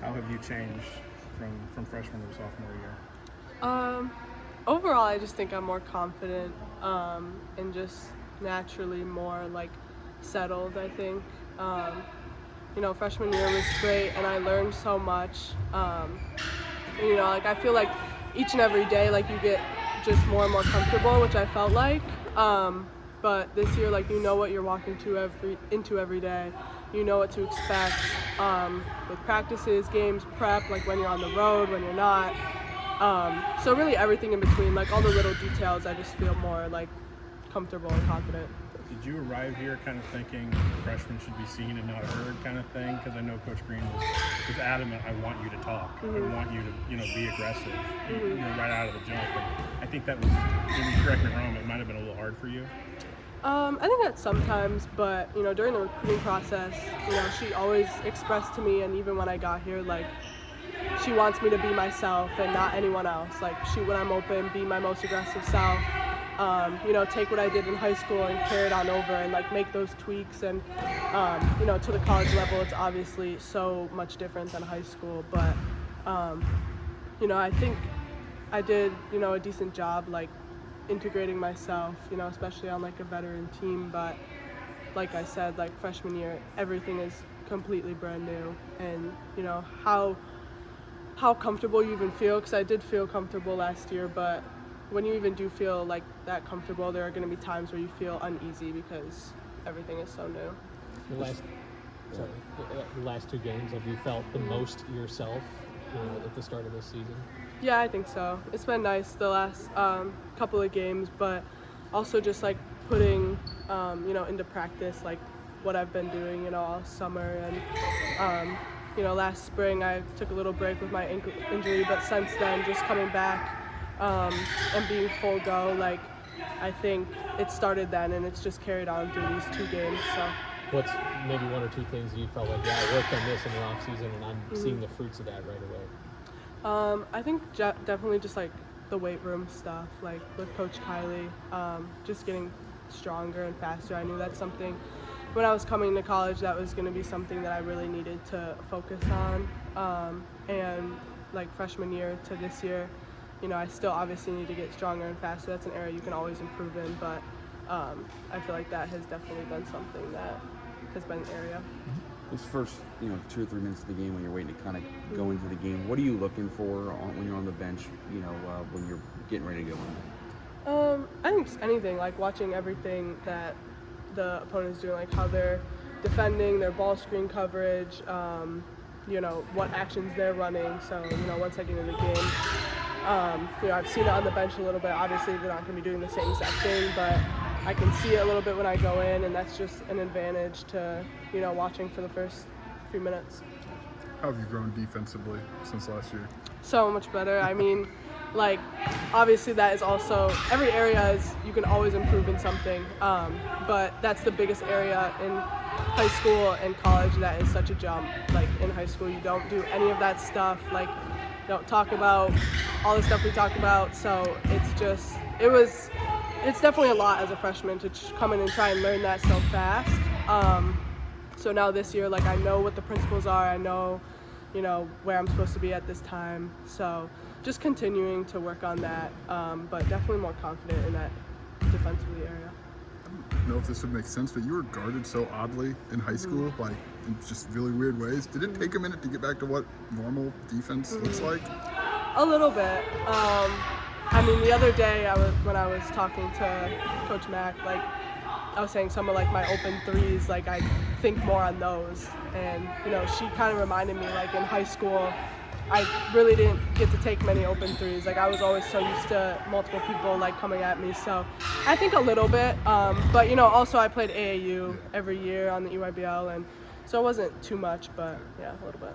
How have you changed from freshman to sophomore year? Overall, I just think I'm more confident and just naturally more like settled, I think. Freshman year was great and I learned so much. I feel like each and every day, like you get just more and more comfortable, which I felt like. But this year, like, you know what you're walking into every day. You know what to expect with practices, games, prep, like when you're on the road, when you're not. So really everything in between, like all the little details, I just feel more like comfortable and confident. Did you arrive here kind of thinking freshmen should be seen and not heard kind of thing? Because I know Coach Green was adamant, I want you to talk. Mm-hmm. I want you to be aggressive right out of the jump. And I think that was, maybe correct me if I'm wrong, it might have been a little hard for you. I think that sometimes, but during the recruiting process, she always expressed to me, and even when I got here, like she wants me to be myself and not anyone else. Like shoot when I'm open, be my most aggressive self. Take what I did in high school and carry it on over and like make those tweaks. And to the college level, it's obviously so much different than high school. But I think I did a decent job like integrating myself, especially on like a veteran team. But like I said, like freshman year, everything is completely brand new, and how comfortable you even feel, because I did feel comfortable last year, but when you even do feel like that comfortable, there are going to be times where you feel uneasy because everything is so new. The last two games, have you felt the most yourself at the start of this season? Yeah, I think so. It's been nice the last couple of games, but also just like putting into practice like what I've been doing all summer. And last spring I took a little break with my ankle injury, but since then just coming back and being full go, like I think it started then and it's just carried on through these two games. So what's maybe one or two things you felt like, I worked on this in the off season and I'm seeing the fruits of that right away? I think definitely just like the weight room stuff, like with Coach Kylie, just getting stronger and faster. I knew that's something when I was coming to college that was going to be something that I really needed to focus on. And like freshman year to this year, I still obviously need to get stronger and faster. That's an area you can always improve in, but I feel like that has definitely been something that has been an area. These first, 2 or 3 minutes of the game when you're waiting to kind of go into the game, what are you looking for when you're on the bench, when you're getting ready to go in? I think just anything, like watching everything that the opponent's doing, like how they're defending, their ball screen coverage, what actions they're running. So, once I get into the game, I've seen it on the bench a little bit. Obviously, they're not going to be doing the same exact thing, but I can see it a little bit when I go in, and that's just an advantage to, watching for the first few minutes. How have you grown defensively since last year? So much better. I mean, like, obviously that is also, every area is, you can always improve in something, but that's the biggest area in high school and college. That is such a jump. Like, in high school, you don't do any of that stuff. Like, you don't talk about all the stuff we talk about, so it's definitely a lot as a freshman to come in and try and learn that so fast. So now this year, like, I know what the principles are. I know, where I'm supposed to be at this time. So just continuing to work on that, but definitely more confident in that defensively area. I don't know if this would make sense, but you were guarded so oddly in high school, like in just really weird ways. Did it take a minute to get back to what normal defense looks like? A little bit. The other day when I was talking to Coach Mack, like I was saying some of like my open threes, like I think more on those. And, she kind of reminded me, like in high school, I really didn't get to take many open threes. Like I was always so used to multiple people like coming at me. So I think a little bit, but also I played AAU every year on the EYBL, and so it wasn't too much, but yeah, a little bit.